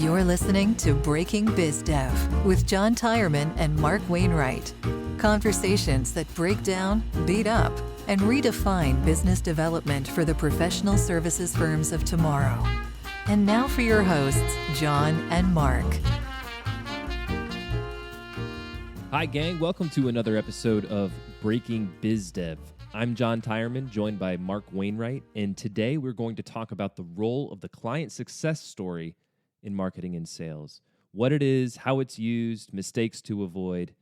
You're listening to Breaking Biz Dev with John Tyerman and Mark Wainwright. Conversations that break down, beat up, and redefine business development for the professional services firms of tomorrow. And now for your hosts, John and Mark. Hi, gang. Welcome to another episode of Breaking Biz Dev. I'm John Tyerman, joined by Mark Wainwright, and today we're going to talk about the role of the client success story in marketing and sales, what it is, how it's used, mistakes to avoid.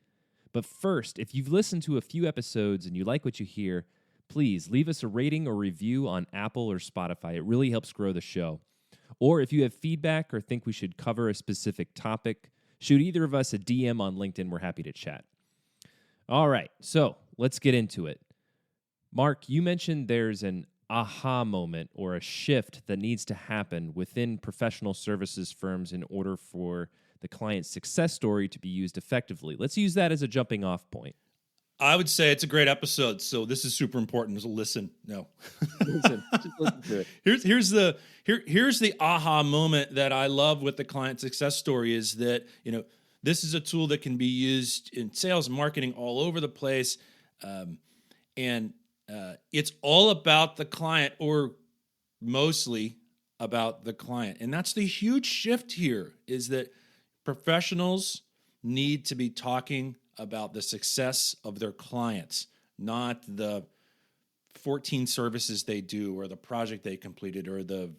But first, if you've listened to a few episodes and you like what you hear, please leave us a rating or review on Apple or Spotify. It really helps grow the show. Or if you have feedback or think we should cover a specific topic, shoot either of us a DM on LinkedIn. We're happy to chat. All right, so let's get into it. Mark, you mentioned there's an aha moment or a shift that needs to happen within professional services firms in order for the client success story to be used effectively. Let's use that as a jumping off point. I would say it's a great episode, so this is super important. So listen. No, Listen, just listen to it. Here's the aha moment that I love with the client success story is that this is a tool that can be used in sales and marketing all over the place, and it's all about the client, or mostly about the client, and that's the huge shift here. Is that professionals need to be talking about the success of their clients, not the 14 services they do or the project they completed or the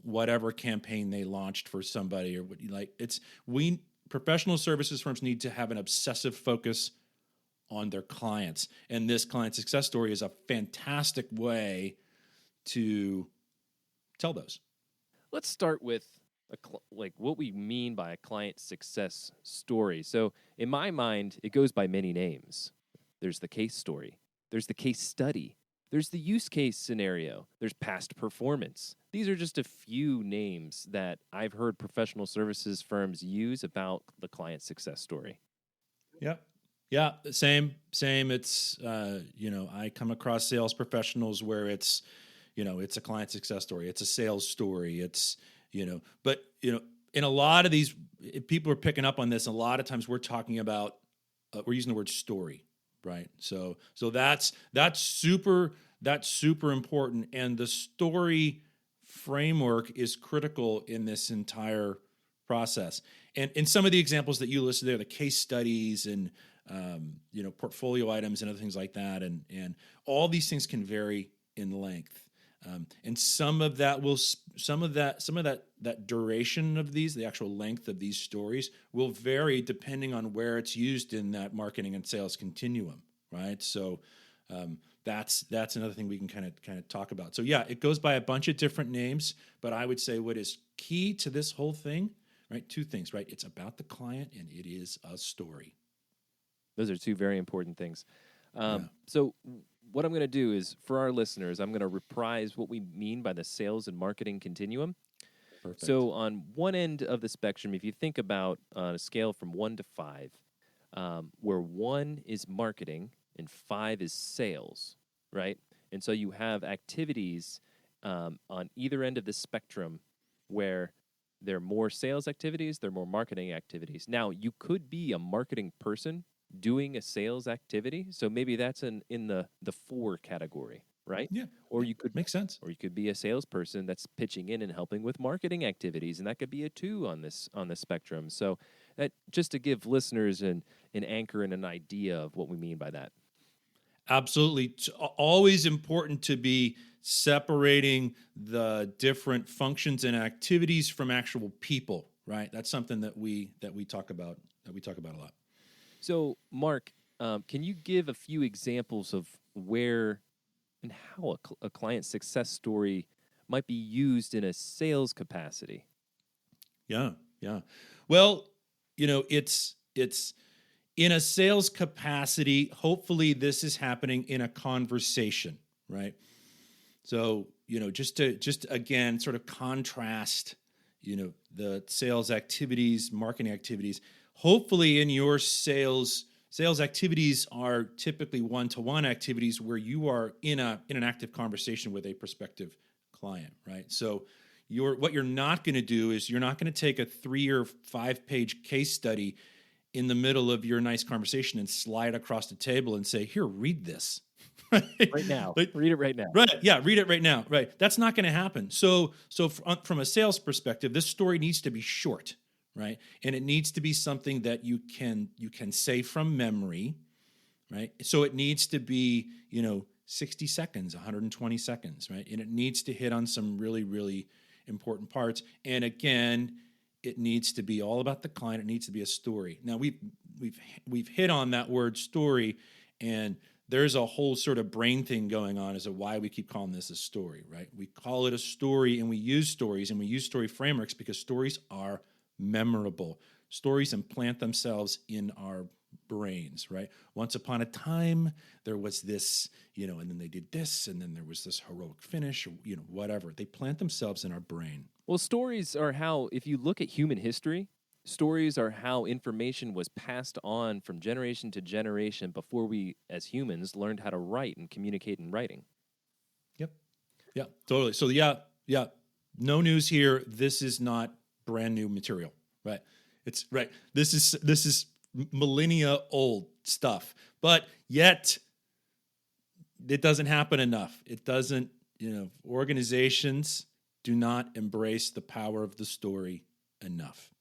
whatever campaign they launched for somebody or what professional services firms need to have an obsessive focus on their clients, and this client success story is a fantastic way to tell those. Let's start with what we mean by a client success story. So in my mind, it goes by many names. There's the case story. There's the case study. There's the use case scenario. There's past performance. These are just a few names that I've heard professional services firms use about the client success story. Yep. Yeah, same. It's, I come across sales professionals where it's a client success story. It's a sales story. It's, but in a lot of these, people are picking up on this. A lot of times we're talking about, we're using the word story, right? So that's super important. And the story framework is critical in this entire process. And in some of the examples that you listed there, the case studies and, portfolio items and other things like that. And all these things can vary in length. And some of that duration of these, the actual length of these stories will vary depending on where it's used in that marketing and sales continuum, right? So that's another thing we can kind of talk about. So yeah, it goes by a bunch of different names, but I would say what is key to this whole thing, right? Two things, right? It's about the client and it is a story. Those are two very important things. So what I'm going to do is, for our listeners, I'm going to reprise what we mean by the sales and marketing continuum. Perfect. So on one end of the spectrum, if you think about on a scale from 1 to 5, where 1 is marketing and 5 is sales, right? And so you have activities on either end of the spectrum where there are more sales activities, there are more marketing activities. Now, you could be a marketing person doing a sales activity, so maybe that's in the 4 category, right? Yeah. Or you could make sense. Or you could be a salesperson that's pitching in and helping with marketing activities, and that could be a 2 on the spectrum. So that just to give listeners an anchor and an idea of what we mean by that. Absolutely. It's always important to be separating the different functions and activities from actual people, right? That's something that we talk about a lot. So, Mark, can you give a few examples of where and how a client success story might be used in a sales capacity? Yeah. Well, it's in a sales capacity. Hopefully, this is happening in a conversation, right? So, just again, sort of contrast, the sales activities, marketing activities. Hopefully in your sales activities are typically one-to-one activities where you are in an active conversation with a prospective client, right? So, what you're not going to do is you're not going to take a 3 or 5 page case study in the middle of your nice conversation and slide across the table and say, "Here, read this." Right now. Read it right now. Right. Yeah. Read it right now. Right. That's not going to happen. So from a sales perspective, this story needs to be short, right? And it needs to be something that you can say from memory, right? So it needs to be, 60 seconds, 120 seconds, right? And it needs to hit on some really, really important parts. And again, it needs to be all about the client. It needs to be a story. Now we've hit on that word story, and there's a whole sort of brain thing going on as to why we keep calling this a story, right? We call it a story, and we use stories, and we use story frameworks because stories are memorable. Stories implant themselves in our brains, right? Once upon a time, there was this, and then they did this, and then there was this heroic finish, or, whatever. They plant themselves in our brain. Well, stories are how, if you look at human history, stories are how information was passed on from generation to generation before we, as humans, learned how to write and communicate in writing. Yep. Yeah, totally. So yeah. No news here. This is not brand new material, right? It's right. This is millennia old stuff, but yet it doesn't happen enough. It doesn't, organizations do not embrace the power of the story enough.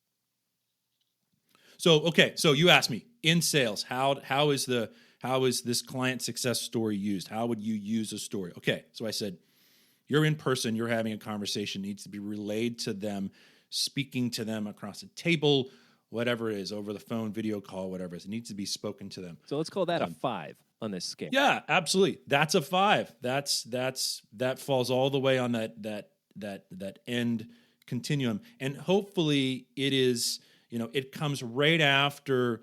So, okay, so you asked me in sales, how is this client success story used? How would you use a story? Okay, so I said, you're in person, you're having a conversation, needs to be relayed to them, speaking to them across a table, whatever it is, over the phone, video call, whatever it is, it needs to be spoken to them. So let's call that a 5 on this scale. Yeah, absolutely. That's a 5. That falls all the way on that end continuum. And hopefully it is, it comes right after,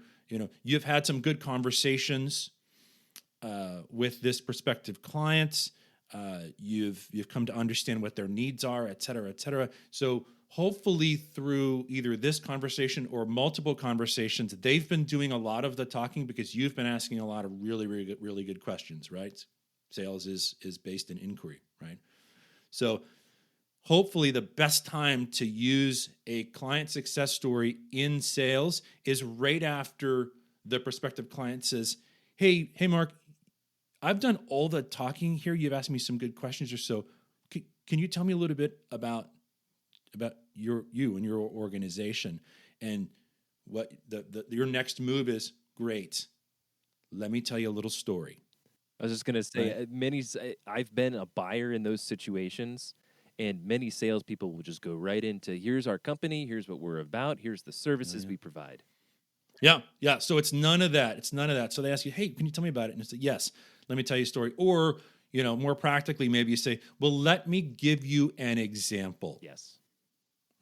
you've had some good conversations with this prospective client. You've come to understand what their needs are, et cetera, et cetera. So hopefully through either this conversation or multiple conversations, they've been doing a lot of the talking because you've been asking a lot of really, really good questions, right? Sales is based in inquiry, right? So hopefully the best time to use a client success story in sales is right after the prospective client says, hey, Mark, I've done all the talking here. You've asked me some good questions or so. Can you tell me a little bit about you and your organization, and what your next move is? Great. Let me tell you a little story. I was just going to say, right. I've been a buyer in those situations, and many salespeople will just go right into, here's our company, here's what we're about, here's the services we provide. Yeah. So it's none of that. So they ask you, hey, can you tell me about it? And it's like, yes, let me tell you a story. Or, more practically, maybe you say, well, let me give you an example. Yes.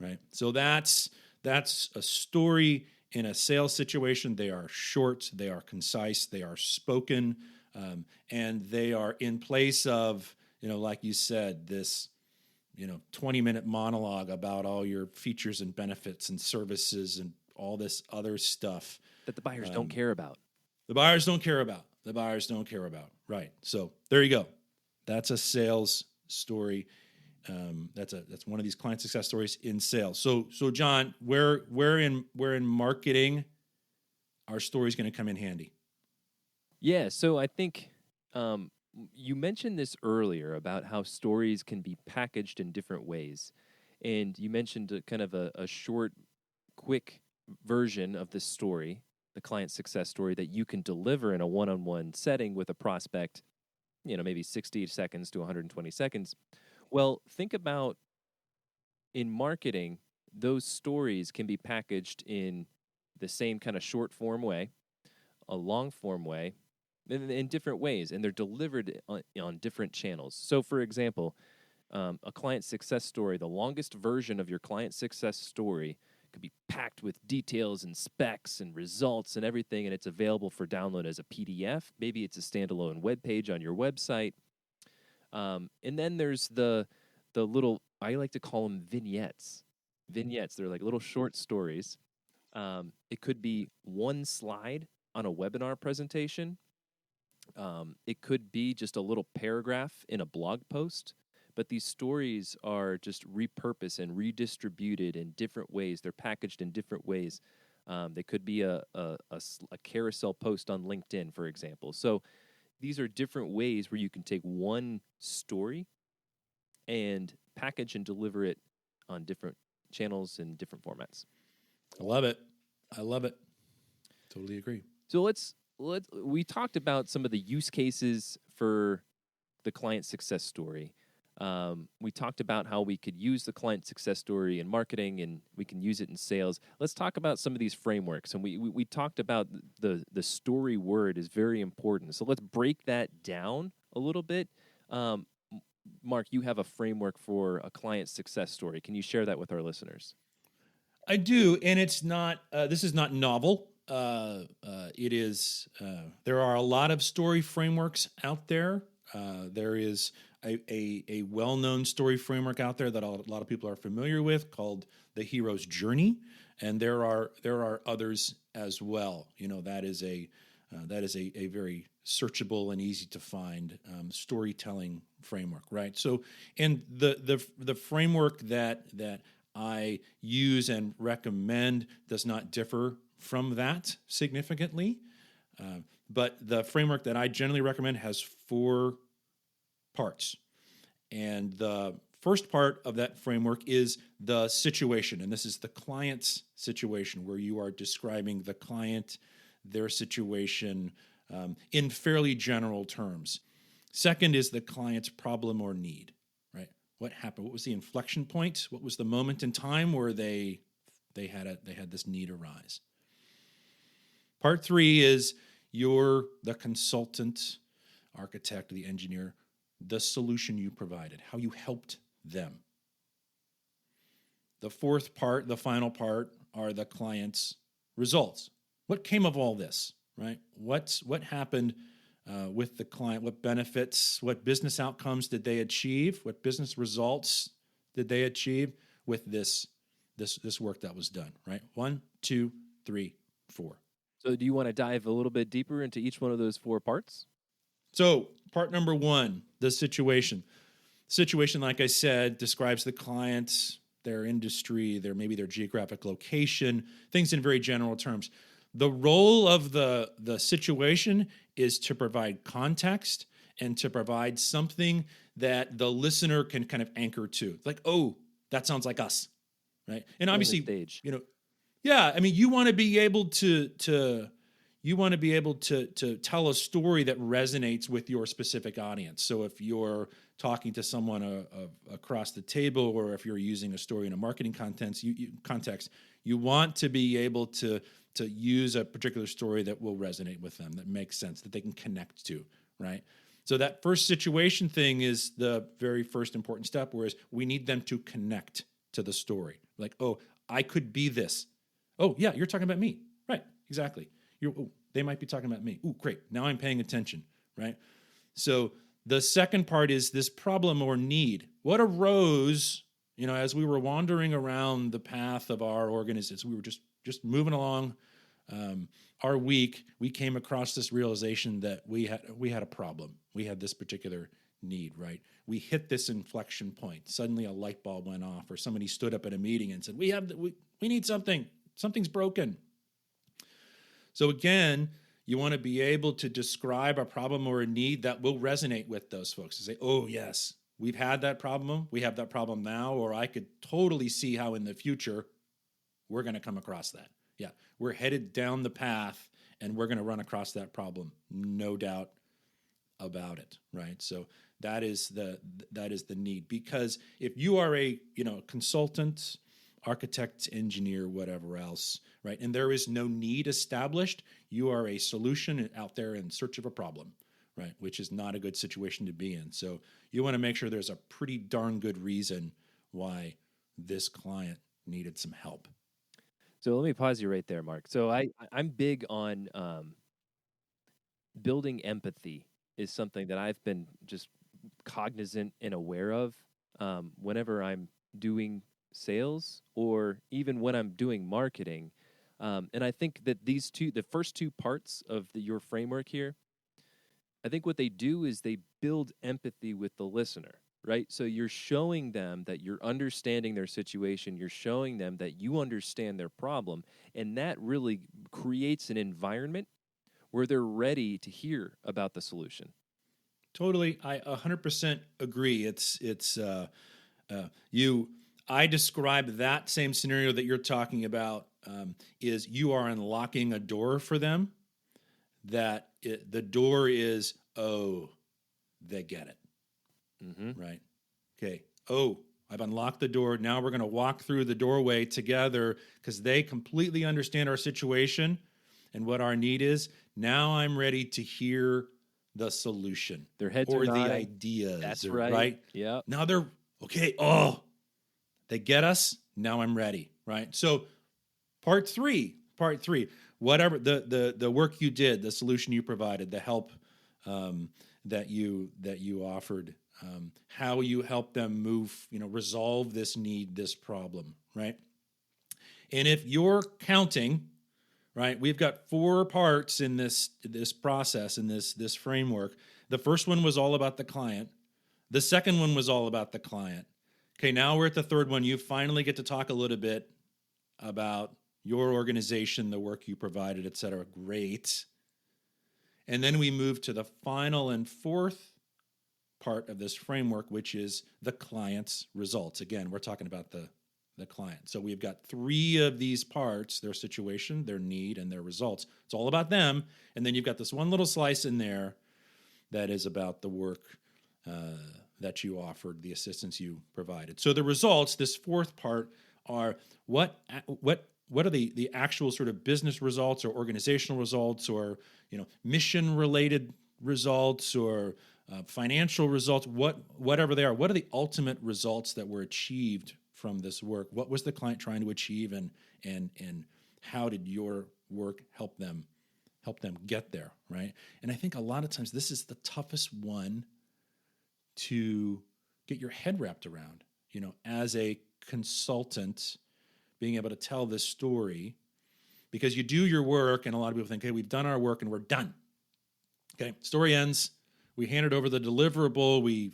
Right. So that's a story in a sales situation. They are short, they are concise, they are spoken, and they are in place of, like you said, this, 20-minute monologue about all your features and benefits and services and all this other stuff that the buyers don't care about. The buyers don't care about. Right. So there you go. That's a sales story. That's one of these client success stories in sales. So John, where in marketing our story is going to come in handy? Yeah. So I think you mentioned this earlier about how stories can be packaged in different ways, and you mentioned kind of a short, quick version of this story, the client success story, that you can deliver in a one-on-one setting with a prospect, maybe 60 seconds to 120 seconds. Well, think about in marketing, those stories can be packaged in the same kind of short form way, a long form way, in different ways, and they're delivered on different channels. So, for example, a client success story, the longest version of your client success story could be packed with details and specs and results and everything, and it's available for download as a PDF. Maybe it's a standalone web page on your website. And then there's the little, I like to call them vignettes. They're like little short stories. It could be one slide on a webinar presentation. It could be just a little paragraph in a blog post. but these stories are just repurposed and redistributed in different ways. They're packaged in different ways. They could be a carousel post on LinkedIn, for example. So these are different ways where you can take one story and package and deliver it on different channels and different formats. I love it. I love it. Totally agree. So we talked about some of the use cases for the client success story. We talked about how we could use the client success story in marketing, and we can use it in sales. Let's talk about some of these frameworks. And we talked about the story word is very important. So let's break that down a little bit. Mark, you have a framework for a client success story. Can you share that with our listeners? I do, and it's not. This is not novel. It is. There are a lot of story frameworks out there. There is a well-known story framework out there that a lot of people are familiar with called the hero's journey, and there are others as well. That is a very searchable and easy to find storytelling framework, right? So, and the framework that I use and recommend does not differ from that significantly. But the framework that I generally recommend has 4 parts. And the first part of that framework is the situation. And this is the client's situation, where you are describing the client, their situation in fairly general terms. Second is the client's problem or need, right? What happened? What was the inflection point? What was the moment in time where they had this need arise? Part 3 is you're the consultant, architect, the engineer, the solution you provided, how you helped them. The fourth part, the final part, are the client's results. What came of all this, right? What happened with the client? What benefits, what business outcomes did they achieve? What business results did they achieve with this work that was done, right? 1, 2, 3, 4. So do you want to dive a little bit deeper into each one of those 4 parts? So part number 1, the situation. Situation, like I said, describes the client, their industry, maybe their geographic location, things in very general terms. The role of the situation is to provide context and to provide something that the listener can kind of anchor to. Like, oh, that sounds like us, right? And obviously, stage. Yeah, I mean, you want to be able to tell a story that resonates with your specific audience. So if you're talking to someone across the table, or if you're using a story in a marketing context, you want to be able to use a particular story that will resonate with them, that makes sense, that they can connect to, right? So that first situation thing is the very first important step, whereas we need them to connect to the story. Like, oh, I could be this. Oh, yeah, you're talking about me. Right, exactly. They might be talking about me. Ooh, great. Now I'm paying attention, right? So the second part is this problem or need. What arose, as we were wandering around the path of our organization, we were just moving along our week, we came across this realization that we had a problem. We had this particular need, right? We hit this inflection point. Suddenly a light bulb went off, or somebody stood up at a meeting and said, we need something. Something's broken. So again, you want to be able to describe a problem or a need that will resonate with those folks, to say, oh, yes, we've had that problem. We have that problem now, or I could totally see how in the future we're going to come across that. Yeah, we're headed down the path and we're going to run across that problem. No doubt about it, right? So that is the need. Because if you are a consultant, architect, engineer, whatever else, right, and there is no need established, you are a solution out there in search of a problem, right, which is not a good situation to be in. So you want to make sure there's a pretty darn good reason why this client needed some help. So let me pause you right there, Mark. So I'm big on building empathy is something that I've been just cognizant and aware of whenever I'm doing sales, or even when I'm doing marketing. And I think that the first 2 parts of your framework here, I think what they do is they build empathy with the listener. right? So you're showing them that you're understanding their situation. You're showing them that you understand their problem. And that really creates an environment where they're ready to hear about the solution. Totally, I 100% agree. You. I describe that same scenario that you're talking about is you are unlocking a door for them. The door is, oh, they get it, right? Okay. Oh, I've unlocked the door. Now we're going to walk through the doorway together because they completely understand our situation and what our need is. Now I'm ready to hear the solution Their heads are or the nodding. ideas. That's or, right. Right. Yeah. Now they're okay. Oh, they get us. Now I'm ready. Right. So part three, whatever the work you did, the solution you provided, the help that you offered, how you help them move, resolve this need, this problem, right? And if you're counting, right, we've got 4 parts in this process, in this framework. The first one was all about the client. The second one was all about the client. Okay, now we're at the third one. You finally get to talk a little bit about your organization, the work you provided, et cetera. Great. And then we move to the final and fourth part of this framework, which is the client's results. Again, we're talking about the client. So we've got 3 of these parts: their situation, their need, and their results. It's all about them. And then you've got this one little slice in there that is about the work that you offered, the assistance you provided. So the results, this fourth part, are what are the actual sort of business results or organizational results or mission related results or financial results, whatever they are. What are the ultimate results that were achieved from this work? What was the client trying to achieve, and how did your work help them get there, right? And I think a lot of times this is the toughest one to get your head wrapped around, as a consultant, being able to tell this story, because you do your work and a lot of people think, hey, we've done our work and we're done. Okay, story ends. We handed over the deliverable, we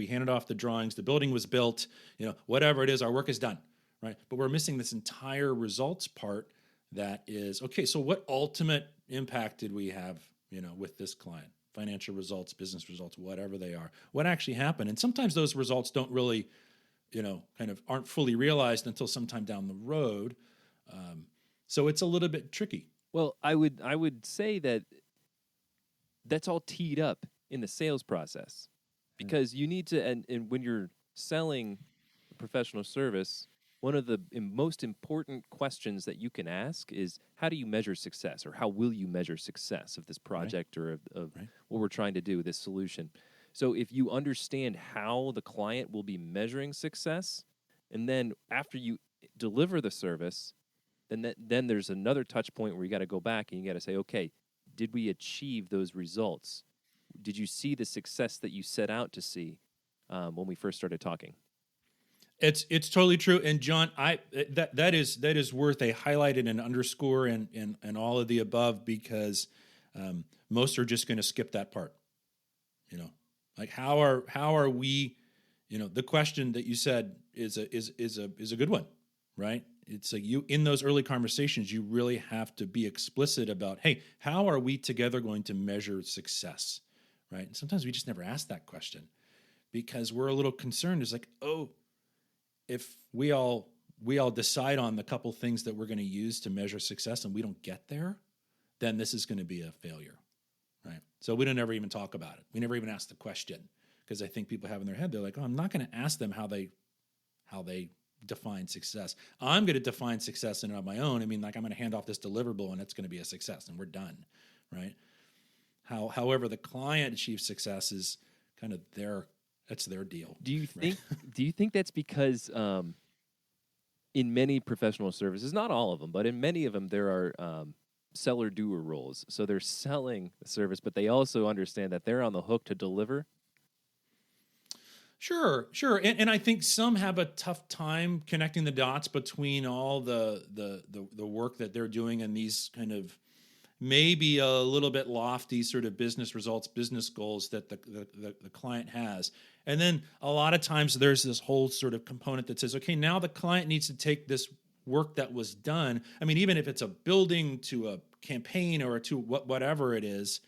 handed off the drawings, the building was built, whatever it is, our work is done, right? But we're missing this entire results part that is, okay, so what ultimate impact did we have, with this client? Financial results, business results, whatever they are. What actually happened? And sometimes those results don't really, kind of aren't fully realized until sometime down the road. So it's a little bit tricky. Well, I would say that that's all teed up in the sales process, because you need to, and when you're selling a professional service, one of the most important questions that you can ask is, how do you measure success, or how will you measure success of this project, or of what we're trying to do, this solution? So if you understand how the client will be measuring success, and then after you deliver the service, then there's another touch point where you got to go back and you got to say, okay, did we achieve those results? Did you see the success that you set out to see when we first started talking? It's totally true. And John, that is worth a highlight and an underscore and all of the above, because most are just going to skip that part. Like how are we? The question that you said is a good one, right? It's like in those early conversations, you really have to be explicit about, hey, how are we together going to measure success, right? And sometimes we just never ask that question because we're a little concerned. It's like, oh, if we all decide on the couple things that we're going to use to measure success and we don't get there, then this is going to be a failure, right? So we don't ever even talk about it. We never even ask the question, because I think people have in their head, they're like, oh, I'm not going to ask them how they define success. I'm going to define success in and of my own. I mean, like, I'm going to hand off this deliverable and it's going to be a success and we're done, right? However, the client achieves success is kind of that's their deal. Do you think that's because in many professional services, not all of them, but in many of them, there are seller-doer roles. So they're selling the service, but they also understand that they're on the hook to deliver? Sure. And I think some have a tough time connecting the dots between all the work that they're doing and these kind of maybe a little bit lofty sort of business results, business goals that the client has. And then a lot of times there's this whole sort of component that says, okay, now the client needs to take this work that was done. I mean, even if it's a building to a campaign or to whatever it is,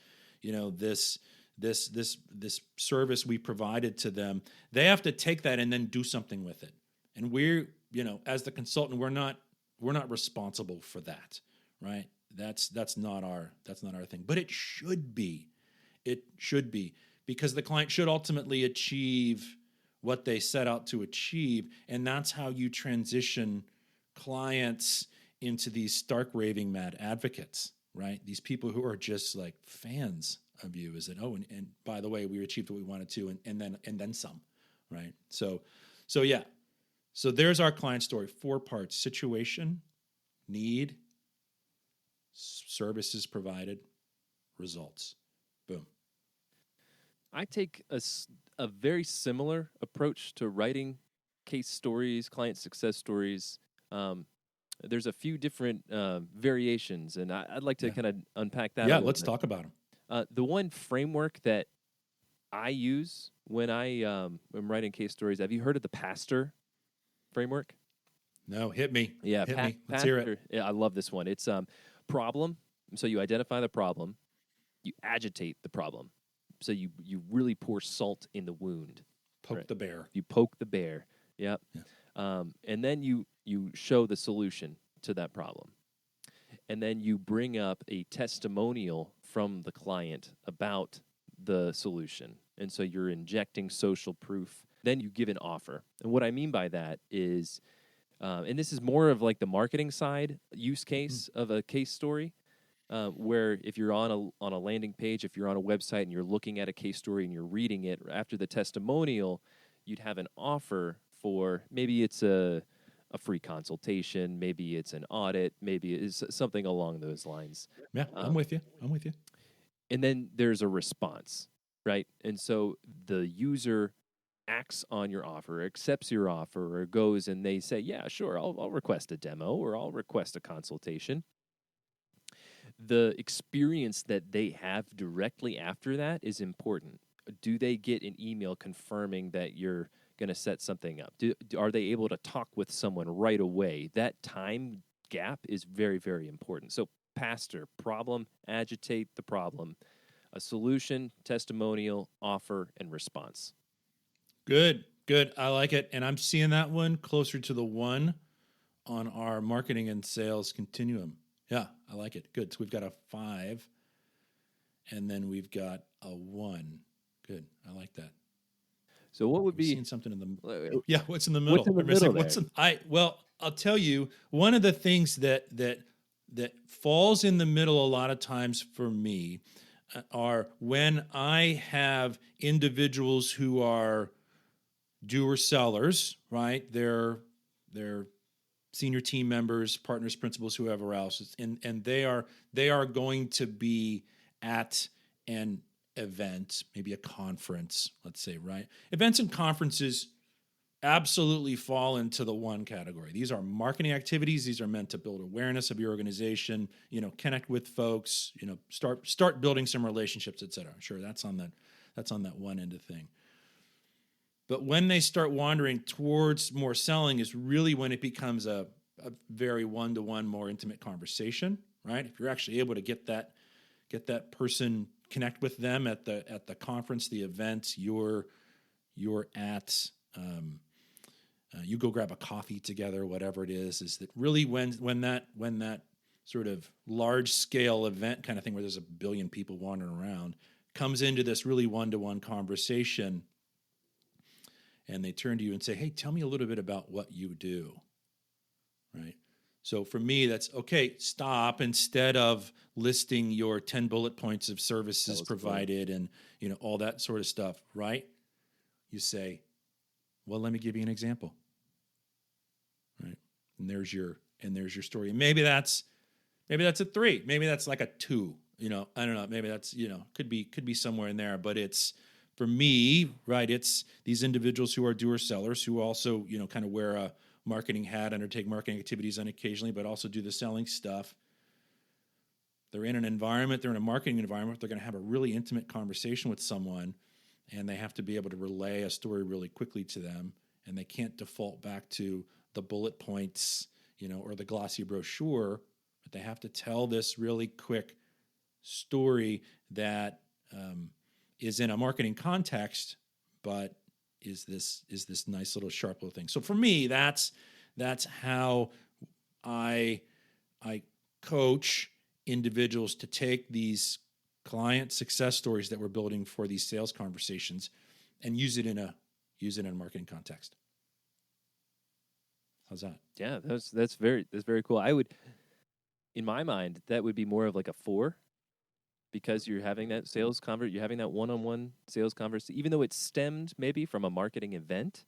this service we provided to them, they have to take that and then do something with it. And we're, as the consultant, we're not responsible for that, right? That's not our thing. But it should be. It should be, because the client should ultimately achieve what they set out to achieve, and that's how you transition clients into these stark raving mad advocates, right? These people who are just like fans of you. Is it, and by the way, we achieved what we wanted to, and then some, right? So yeah. So there's our client story, 4 parts: situation, need, services provided, results. Boom. I take a very similar approach to writing case stories, client success stories. There's a few different variations, and I'd like to kind of unpack that. Yeah, let's talk about them. The one framework that I use when I am writing case stories, have you heard of the PASTOR framework? No, hit me. Yeah, hit me. Let's hear it. Yeah, I love this one. It's problem. So you identify the problem, you agitate the problem. So you really pour salt in the wound. Poke the bear. You poke the bear. Yep. Yeah. And then you show the solution to that problem. And then you bring up a testimonial from the client about the solution. And so you're injecting social proof. Then you give an offer. And what I mean by that is, and this is more of like the marketing side use case of a case story, where if you're on a landing page, if you're on a website and you're looking at a case story and you're reading it, after the testimonial, you'd have an offer for, maybe it's a free consultation, maybe it's an audit, maybe it's something along those lines. Yeah, I'm with you. And then there's a response, right? And so the user acts on your offer, accepts your offer, or goes and they say, yeah, sure, I'll request a demo or I'll request a consultation. The experience that they have directly after that is important. Do they get an email confirming that you're going to set something up? Are they able to talk with someone right away? That time gap is very, very important. So PASTOR, problem, agitate the problem, a solution, testimonial, offer, and response. Good. I like it. And I'm seeing that one closer to the 1 on our marketing and sales continuum. Yeah, I like it. Good. So we've got a 5, and then we've got a 1. Good. I like that. So what would be seeing something in the yeah? What's in the middle? What's in the middle there? Well, I'll tell you, one of the things that falls in the middle a lot of times for me are when I have individuals who are doer sellers, right? They're senior team members, partners, principals, whoever else, and they are going to be at an event, maybe a conference, let's say, right? Events and conferences absolutely fall into the 1 category. These are marketing activities. These are meant to build awareness of your organization, connect with folks, start building some relationships, et cetera. Sure, that's on that one end of thing. But when they start wandering towards more selling is really when it becomes a very one-to-one, more intimate conversation, right? If you're actually able to get that person, connect with them at the conference, the event, you're at, you go grab a coffee together, whatever it is that really when that sort of large scale event kind of thing where there's a billion people wandering around comes into this really one-to-one conversation, and they turn to you and say, hey, tell me a little bit about what you do, right? So for me, that's, okay, stop. Instead of listing your 10 bullet points of services provided and all that sort of stuff, right? You say, well, let me give you an example, right? And there's your story. And maybe that's a 3. Maybe that's like a 2. I don't know. Maybe that's could be somewhere in there. But it's, for me, right, it's these individuals who are doer sellers who also, kind of wear a marketing hat, undertake marketing activities occasionally, but also do the selling stuff. They're in an environment, they're in a marketing environment, they're going to have a really intimate conversation with someone. and they have to be able to relay a story really quickly to them, and they can't default back to the bullet points, or the glossy brochure, but they have to tell this really quick story that is in a marketing context, but is this nice little sharp little thing. So for me, that's how I coach individuals to take these client success stories that we're building for these sales conversations and use it in a marketing context. How's that? Yeah, that's very cool. I would, in my mind, that would be more of like a 4, because you're having that sales you're having that one-on-one sales conversation, even though it's stemmed maybe from a marketing event.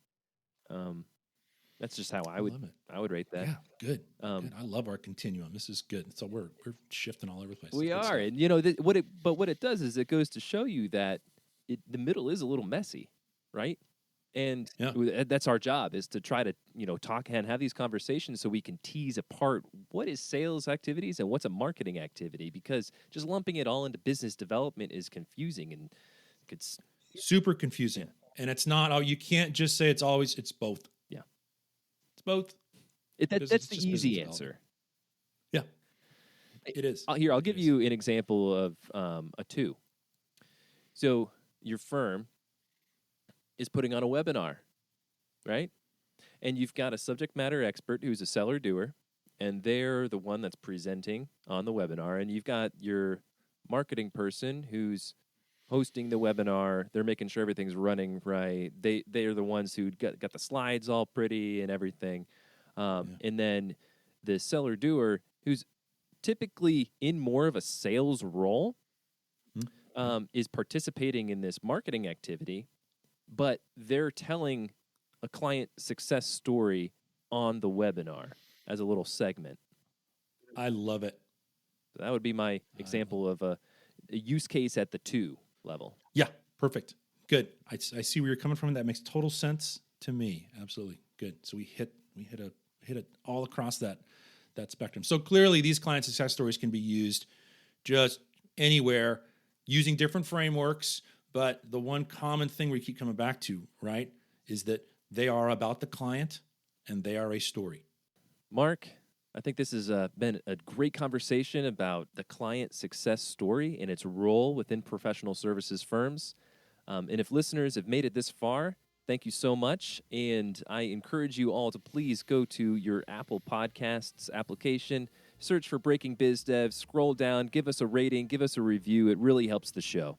That's just how I would rate that. Yeah, good. Good. I love our continuum. This is good. So we're shifting all over the place. We Good are, stuff. and what it does is it goes to show you that the middle is a little messy, right? And that's our job, is to try to talk and have these conversations so we can tease apart what is sales activities and what's a marketing activity, because just lumping it all into business development is confusing and it's super confusing. Yeah. And it's not, you can't just say it's both. Yeah. It's both. That's the easy answer. Yeah, it is. I'll give you an example of a 2. So your firm is putting on a webinar, right? And you've got a subject matter expert who's a seller doer, and they're the one that's presenting on the webinar. And you've got your marketing person who's hosting the webinar. They're making sure everything's running right. They're the ones who got the slides all pretty and everything. And then the seller doer, who's typically in more of a sales role, is participating in this marketing activity, but they're telling a client success story on the webinar as a little segment. I love it. That would be my example of a use case at the 2 level. Yeah, perfect. Good. I see where you're coming from. That makes total sense to me. Absolutely. Good. So we hit it all across that spectrum. So clearly these client success stories can be used just anywhere using different frameworks, but the one common thing we keep coming back to, right, is that they are about the client and they are a story. Mark, I think this has been a great conversation about the client success story and its role within professional services firms. And if listeners have made it this far, thank you so much. And I encourage you all to please go to your Apple Podcasts application, search for Breaking Biz Dev, scroll down, give us a rating, give us a review. It really helps the show.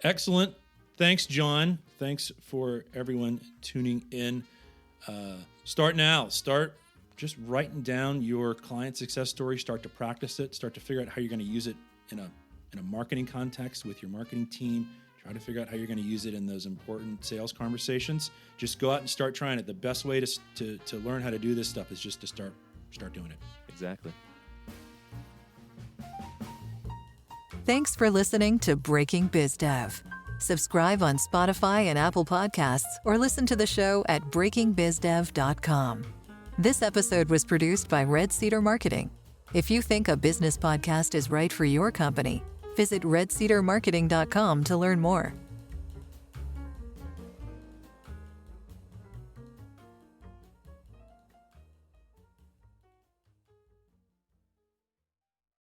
Excellent. Thanks, John. Thanks for everyone tuning in. Start now. Start just writing down your client success story. Start to practice it. Start to figure out how you're going to use it in a marketing context with your marketing team. Try to figure out how you're going to use it in those important sales conversations. Just go out and start trying it. The best way to learn how to do this stuff is just to start doing it. Exactly. Thanks for listening to Breaking Biz Dev. Subscribe on Spotify and Apple Podcasts, or listen to the show at breakingbizdev.com. This episode was produced by Red Cedar Marketing. If you think a business podcast is right for your company, visit redcedarmarketing.com to learn more.